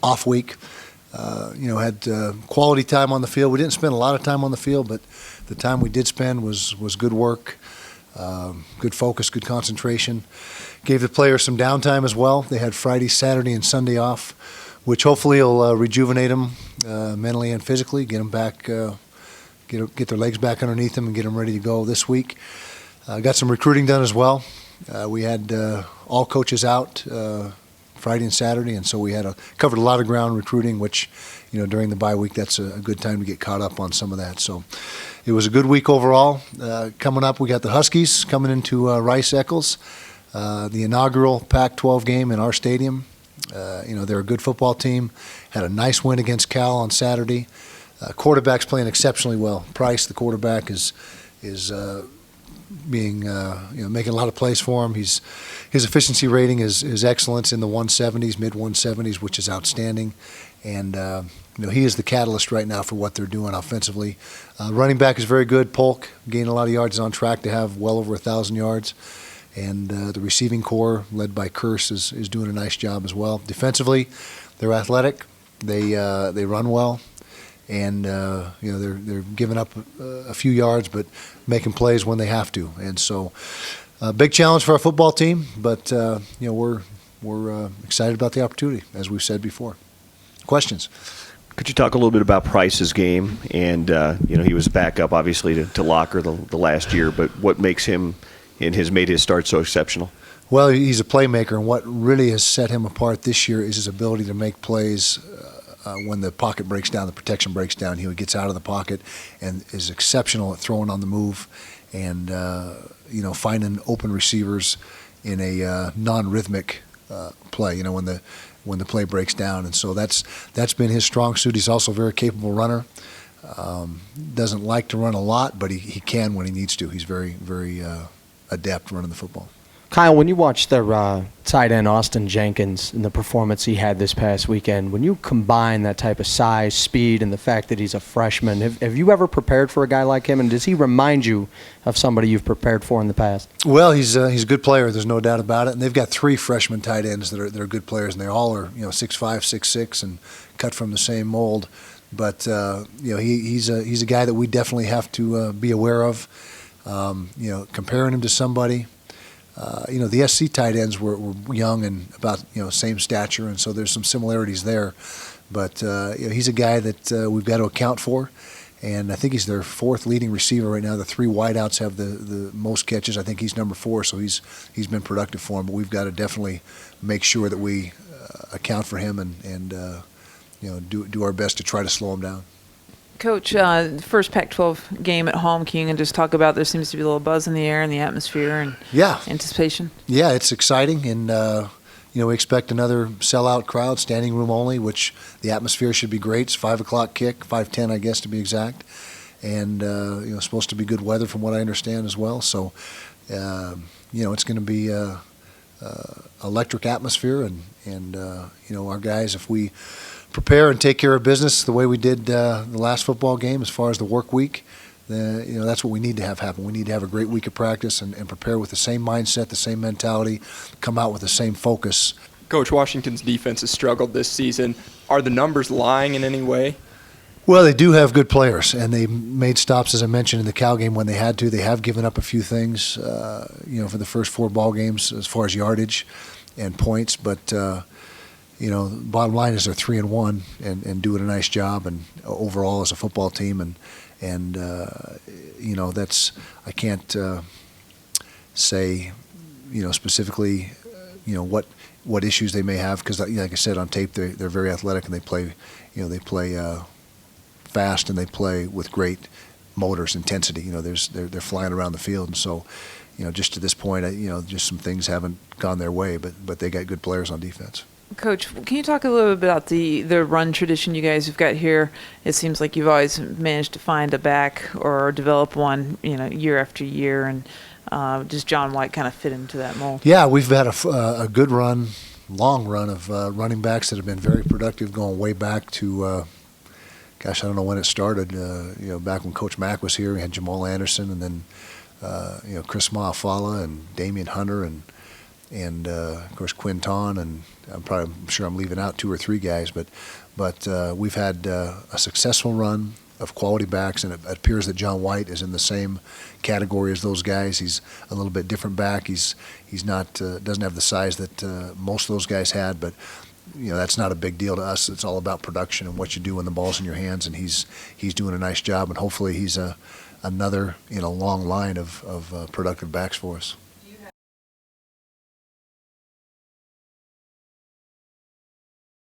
off week. Had quality time on the field. We didn't spend a lot of time on the field, but the time we did spend was good work, good focus, good concentration. Gave the players some downtime as well. They had Friday, Saturday, and Sunday off, which hopefully will rejuvenate them mentally and physically, get them back, get their legs back underneath them, and get them ready to go this week. Got some recruiting done as well. We had all coaches out Friday and Saturday, and so we had covered a lot of ground recruiting, which, during the bye week, that's a good time to get caught up on some of that. So it was a good week overall. Coming up, we got the Huskies coming into Rice-Eccles, the inaugural Pac-12 game in our stadium. They're a good football team. Had a nice win against Cal on Saturday. Quarterback's playing exceptionally well. Price, the quarterback, is making a lot of plays for him. His efficiency rating is excellent, in the 170s, mid 170s, which is outstanding. And he is the catalyst right now for what they're doing offensively. Running back is very good. Polk gained a lot of yards, is on track to have well over 1,000 yards. And the receiving core, led by Curse, is doing a nice job as well. Defensively, they're athletic. They run well. And they're giving up a few yards, but making plays when they have to. And so, big challenge for our football team. But we're excited about the opportunity, as we've said before. Questions? Could you talk a little bit about Price's game? And he was back up, obviously, to Locker the last year. But what makes him and has made his start so exceptional? Well, he's a playmaker, and what really has set him apart this year is his ability to make plays. When the pocket breaks down, the protection breaks down, he gets out of the pocket and is exceptional at throwing on the move and, finding open receivers in a non-rhythmic play, when the play breaks down. And so that's been his strong suit. He's also a very capable runner. Doesn't like to run a lot, but he can when he needs to. He's very, very adept running the football. Kyle, when you watch the tight end Austin Jenkins and the performance he had this past weekend, when you combine that type of size, speed, and the fact that he's a freshman, have you ever prepared for a guy like him, and does he remind you of somebody you've prepared for in the past? Well, he's a good player. There's no doubt about it. And they've got 3 freshman tight ends that are good players, and they all are 6'5", 6'6", and cut from the same mold. But he's a guy that we definitely have to be aware of. Comparing him to somebody. The SC tight ends were young and about same stature, and so there's some similarities there. But he's a guy that we've got to account for, and I think he's their 4th leading receiver right now. The 3 wideouts have the most catches. I think he's number 4, so he's been productive for him. But we've got to definitely make sure that we account for him and do our best to try to slow him down. Coach, first Pac-12 game at home, can you just talk about there seems to be a little buzz in the air and the atmosphere and anticipation? Yeah, it's exciting, and we expect another sellout crowd, standing room only, which the atmosphere should be great. It's 5 o'clock kick, 5:10 I guess to be exact, and supposed to be good weather from what I understand as well. So it's going to be electric atmosphere, and our guys, if we prepare and take care of business the way we did the last football game as far as the work week, that's what we need to have happen. We need to have a great week of practice and prepare with the same mindset, the same mentality, come out with the same focus. Coach, Washington's defense has struggled this season. Are the numbers lying in any way? Well, they do have good players, and they made stops, as I mentioned, in the Cal game when they had to. They have given up a few things, for the first 4 ball games as far as yardage and points, but bottom line is they're 3-1 and doing a nice job, and overall as a football team, and that's, I can't say specifically what issues they may have, because like I said on tape, they're very athletic, and they play fast, and they play with great motors, intensity. They're flying around the field, and so just to this point, just some things haven't gone their way, but they got good players on defense. Coach, can you talk a little bit about the run tradition you guys have got here? It seems like you've always managed to find a back or develop one, year after year, and does John White kind of fit into that mold? Yeah, we've had a good run, long run of running backs that have been very productive, going way back to, I don't know when it started. Back when Coach Mack was here, we had Jamal Anderson, and then Chris Maafala and Damian Hunter, and and of course Quinton, and I'm sure I'm leaving out 2 or 3 guys, but we've had a successful run of quality backs, and it appears that John White is in the same category as those guys. He's a little bit different back. He's not doesn't have the size that most of those guys had, but that's not a big deal to us. It's all about production and what you do when the ball's in your hands, and he's doing a nice job, and hopefully he's another in a long line of productive backs for us.